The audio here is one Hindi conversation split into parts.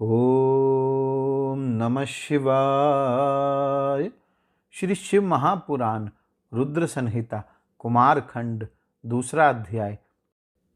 ओम नमः शिवाय। श्री शिव महापुराण रुद्र संहिता कुमार खंड दूसरा अध्याय।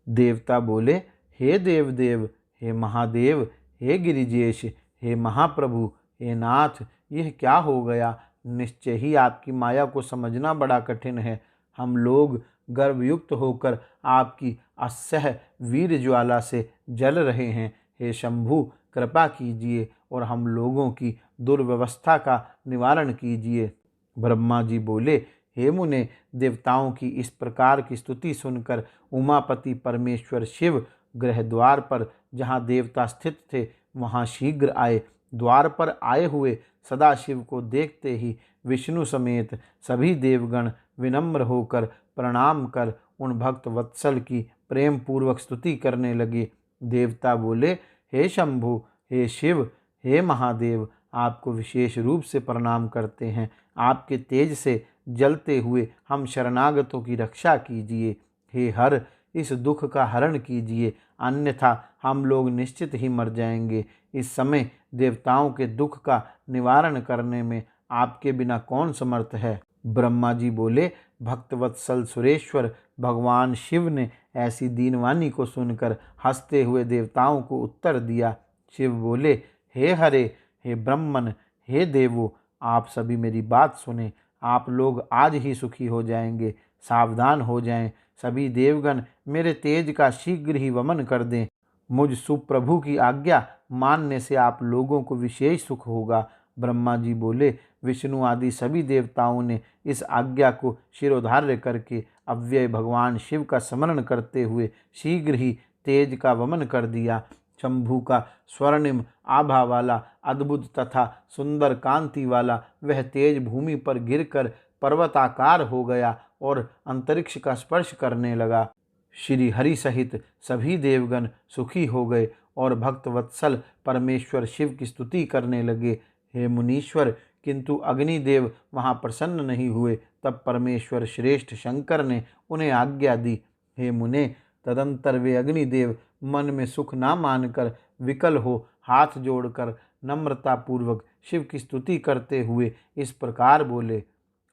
देवता बोले, हे देवदेव, हे महादेव, हे गिरिजेश, हे महाप्रभु, हे नाथ, यह क्या हो गया। निश्चय ही आपकी माया को समझना बड़ा कठिन है। हम लोग गर्वयुक्त होकर आपकी असह्य वीर ज्वाला से जल रहे हैं। हे शंभु, कृपा कीजिए और हम लोगों की दुर्व्यवस्था का निवारण कीजिए। ब्रह्मा जी बोले, हे मुने, देवताओं की इस प्रकार की स्तुति सुनकर उमापति परमेश्वर शिव गृह द्वार पर जहाँ देवता स्थित थे वहाँ शीघ्र आए। द्वार पर आए हुए सदाशिव को देखते ही विष्णु समेत सभी देवगण विनम्र होकर प्रणाम कर उन भक्त वत्सल की प्रेम पूर्वक स्तुति करने लगे। देवता बोले, हे शंभु, हे शिव, हे महादेव, आपको विशेष रूप से प्रणाम करते हैं। आपके तेज से जलते हुए हम शरणागतों की रक्षा कीजिए। हे हर, इस दुख का हरण कीजिए, अन्यथा हम लोग निश्चित ही मर जाएंगे। इस समय देवताओं के दुख का निवारण करने में आपके बिना कौन समर्थ है। ब्रह्मा जी बोले, भक्तवत्सल सुरेश्वर भगवान शिव ने ऐसी दीनवाणी को सुनकर हंसते हुए देवताओं को उत्तर दिया। शिव बोले, हे हरे, हे ब्रह्मन, हे देवो, आप सभी मेरी बात सुने। आप लोग आज ही सुखी हो जाएंगे। सावधान हो जाएं। सभी देवगण मेरे तेज का शीघ्र ही वमन कर दें। मुझ सुप्रभु की आज्ञा मानने से आप लोगों को विशेष सुख होगा। ब्रह्मा जी बोले, विष्णु आदि सभी देवताओं ने इस आज्ञा को शिरोधार्य करके अव्यय भगवान शिव का स्मरण करते हुए शीघ्र ही तेज का वमन कर दिया। शंभु का स्वर्णिम आभा वाला अद्भुत तथा सुंदर कांति वाला वह तेज भूमि पर गिरकर पर्वताकार हो गया और अंतरिक्ष का स्पर्श करने लगा। श्री हरि सहित सभी देवगण सुखी हो गए और भक्त वत्सल परमेश्वर शिव की स्तुति करने लगे। हे मुनीश्वर, किंतु अग्निदेव वहाँ प्रसन्न नहीं हुए। तब परमेश्वर श्रेष्ठ शंकर ने उन्हें आज्ञा दी। हे मुने, तदंतर वे अग्निदेव मन में सुख ना मानकर विकल हो हाथ जोड़कर नम्रता पूर्वक शिव की स्तुति करते हुए इस प्रकार बोले।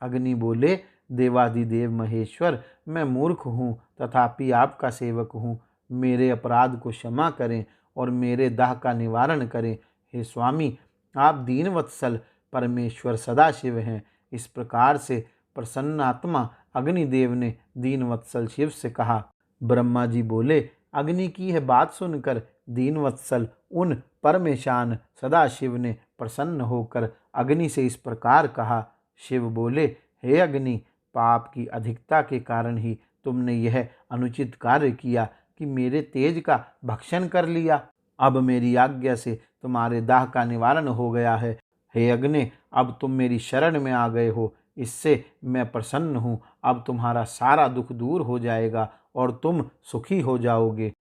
अग्नि बोले, देवादिदेव महेश्वर, मैं मूर्ख हूँ तथापि आपका सेवक हूँ। मेरे अपराध को क्षमा करें और मेरे दाह का निवारण करें। हे स्वामी, आप दीनवत्सल परमेश्वर सदाशिव हैं। इस प्रकार से प्रसन्नात्मा अग्निदेव ने दीनवत्सल शिव से कहा। ब्रह्मा जी बोले, अग्नि की यह बात सुनकर दीनवत्सल उन परमेशान सदाशिव ने प्रसन्न होकर अग्नि से इस प्रकार कहा। शिव बोले, हे अग्नि, पाप की अधिकता के कारण ही तुमने यह अनुचित कार्य किया कि मेरे तेज का भक्षण कर लिया। अब मेरी आज्ञा से तुम्हारे दाह का निवारण हो गया है। हे अग्नि, अब तुम मेरी शरण में आ गए हो, इससे मैं प्रसन्न हूँ। अब तुम्हारा सारा दुख दूर हो जाएगा और तुम सुखी हो जाओगे।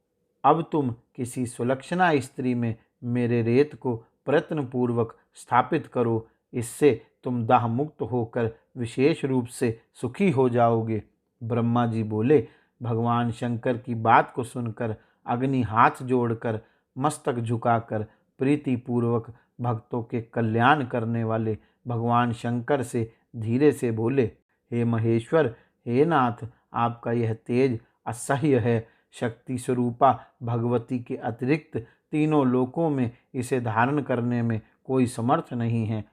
अब तुम किसी सुलक्षणा स्त्री में मेरे रेत को प्रयत्नपूर्वक स्थापित करो, इससे तुम दाह मुक्त होकर विशेष रूप से सुखी हो जाओगे। ब्रह्मा जी बोले, भगवान शंकर की बात को सुनकर अग्नि हाथ जोड़कर मस्तक झुकाकर प्रीतिपूर्वक भक्तों के कल्याण करने वाले भगवान शंकर से धीरे से बोले, हे महेश्वर, हे नाथ, आपका यह तेज असह्य है। शक्ति स्वरूपा भगवती के अतिरिक्त तीनों लोकों में इसे धारण करने में कोई समर्थ नहीं है।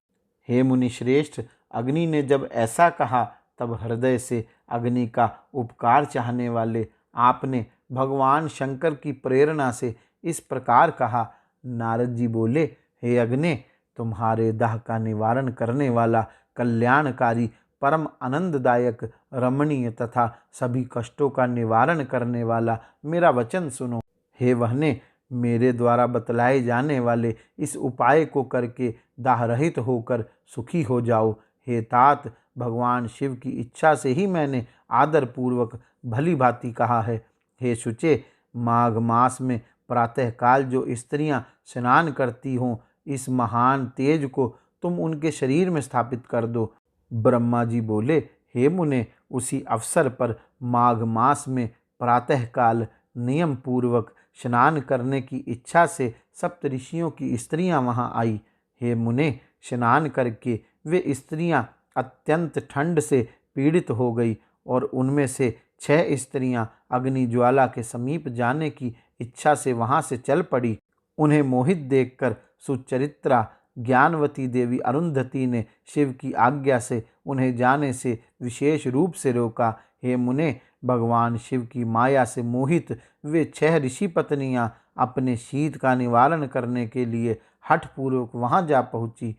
हे मुनि श्रेष्ठ, अग्नि ने जब ऐसा कहा तब हृदय से अग्नि का उपकार चाहने वाले आपने भगवान शंकर की प्रेरणा से इस प्रकार कहा। नारद जी बोले, हे अग्नि, तुम्हारे दाह का निवारण करने वाला कल्याणकारी परम आनंददायक रमणीय तथा सभी कष्टों का निवारण करने वाला मेरा वचन सुनो। हे वहने, मेरे द्वारा बतलाए जाने वाले इस उपाय को करके दाह रहित होकर सुखी हो जाओ। हे तात, भगवान शिव की इच्छा से ही मैंने आदर पूर्वक भली भांति कहा है। हे शुचे, माघ मास में प्रातःकाल जो स्त्रियां स्नान करती हों, इस महान तेज को तुम उनके शरीर में स्थापित कर दो। ब्रह्मा जी बोले, हे मुने, उसी अवसर पर माघ मास में प्रातःकाल नियम पूर्वक स्नान करने की इच्छा से सप्तऋषियों की स्त्रियां वहां आई। हे मुने, स्नान करके वे स्त्रियां अत्यंत ठंड से पीड़ित हो गई और उनमें से 6 स्त्रियां अग्नि ज्वाला के समीप जाने की इच्छा से वहां से चल पड़ी। उन्हें मोहित देखकर सुचरित्रा ज्ञानवती देवी अरुंधति ने शिव की आज्ञा से उन्हें जाने से विशेष रूप से रोका। हे मुने, भगवान शिव की माया से मोहित वे 6 ऋषि पत्नियां अपने शीत का निवारण करने के लिए हठपूर्वक वहां जा पहुंची।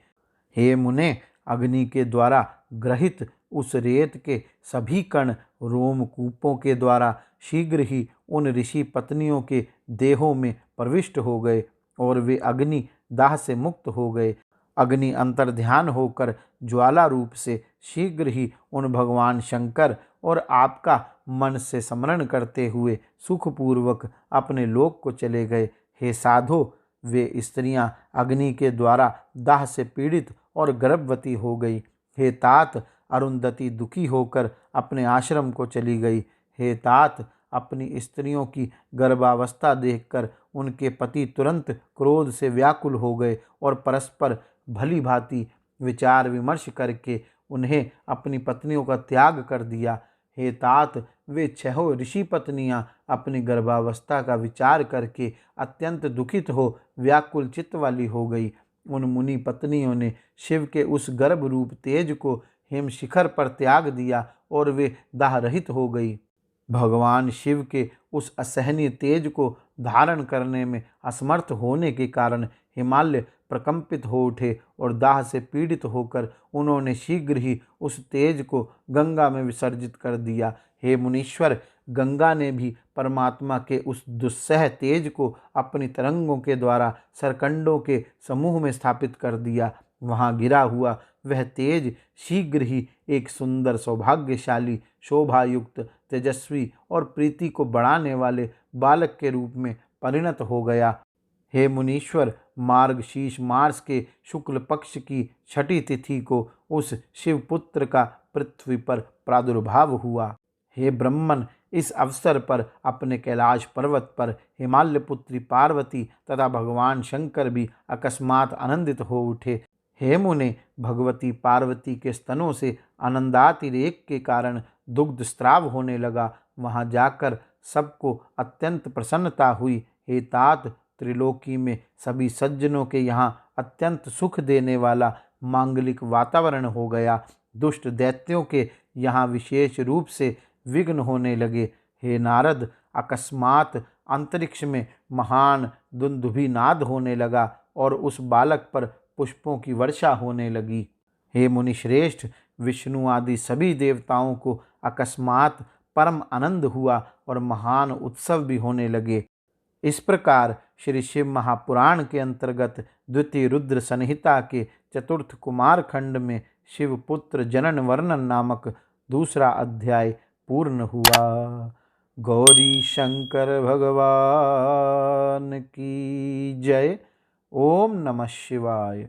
हे मुने, अग्नि के द्वारा ग्रहित उस रेत के सभी कण रोमकूपों के द्वारा शीघ्र ही उन ऋषि पत्नियों के देहों में प्रविष्ट हो गए और वे अग्नि दाह से मुक्त हो गए। अग्नि अंतर्ध्यान होकर ज्वाला रूप से शीघ्र ही उन भगवान शंकर और आपका मन से स्मरण करते हुए सुखपूर्वक अपने लोक को चले गए। हे साधो, वे स्त्रियां अग्नि के द्वारा दाह से पीड़ित और गर्भवती हो गई। हे तात, अरुंधति दुखी होकर अपने आश्रम को चली गई। हे तात, अपनी स्त्रियों की गर्भावस्था देखकर उनके पति तुरंत क्रोध से व्याकुल हो गए और परस्पर भली भांति विचार विमर्श करके उन्हें अपनी पत्नियों का त्याग कर दिया। हे तात, वे 6 ऋषि पत्नियां अपनी गर्भावस्था का विचार करके अत्यंत दुखित हो व्याकुल चित्त वाली हो गई। उन मुनि पत्नियों ने शिव के उस गर्भ रूप तेज को हिम शिखर पर त्याग दिया और वे दाह रहित हो गई। भगवान शिव के उस असहनीय तेज को धारण करने में असमर्थ होने के कारण हिमालय प्रकंपित हो उठे और दाह से पीड़ित होकर उन्होंने शीघ्र ही उस तेज को गंगा में विसर्जित कर दिया। हे मुनीश्वर, गंगा ने भी परमात्मा के उस दुस्सह तेज को अपनी तरंगों के द्वारा सरकंडों के समूह में स्थापित कर दिया। वहां गिरा हुआ वह तेज शीघ्र ही एक सुंदर, सौभाग्यशाली, शोभायुक्त, तेजस्वी और प्रीति को बढ़ाने वाले बालक के रूप में परिणत हो गया। हे मुनीश्वर, मार्गशीर्ष मास के शुक्ल पक्ष की 6ठी तिथि को उस शिवपुत्र का पृथ्वी पर प्रादुर्भाव हुआ। हे ब्रह्मन, इस अवसर पर अपने कैलाश पर्वत पर हिमालय पुत्री पार्वती तथा भगवान शंकर भी अकस्मात आनंदित हो उठे। हे मुने, भगवती पार्वती के स्तनों से आनंदातिरेक के कारण दुग्ध स्त्राव होने लगा। वहां जाकर सबको अत्यंत प्रसन्नता हुई। हे तात, त्रिलोकी में सभी सज्जनों के यहाँ अत्यंत सुख देने वाला मांगलिक वातावरण हो गया। दुष्ट दैत्यों के यहाँ विशेष रूप से विघ्न होने लगे। हे नारद, अकस्मात अंतरिक्ष में महान दुंदुभिनाद होने लगा और उस बालक पर पुष्पों की वर्षा होने लगी। हे मुनिश्रेष्ठ, विष्णु आदि सभी देवताओं को अकस्मात परम आनंद हुआ और महान उत्सव भी होने लगे। इस प्रकार श्री शिव महापुराण के अंतर्गत द्वितीय रुद्र संहिता के चतुर्थ कुमार खंड में शिवपुत्र जनन वर्णन नामक दूसरा अध्याय पूर्ण हुआ। गौरी शंकर भगवान की जय। ओम नमः शिवाय।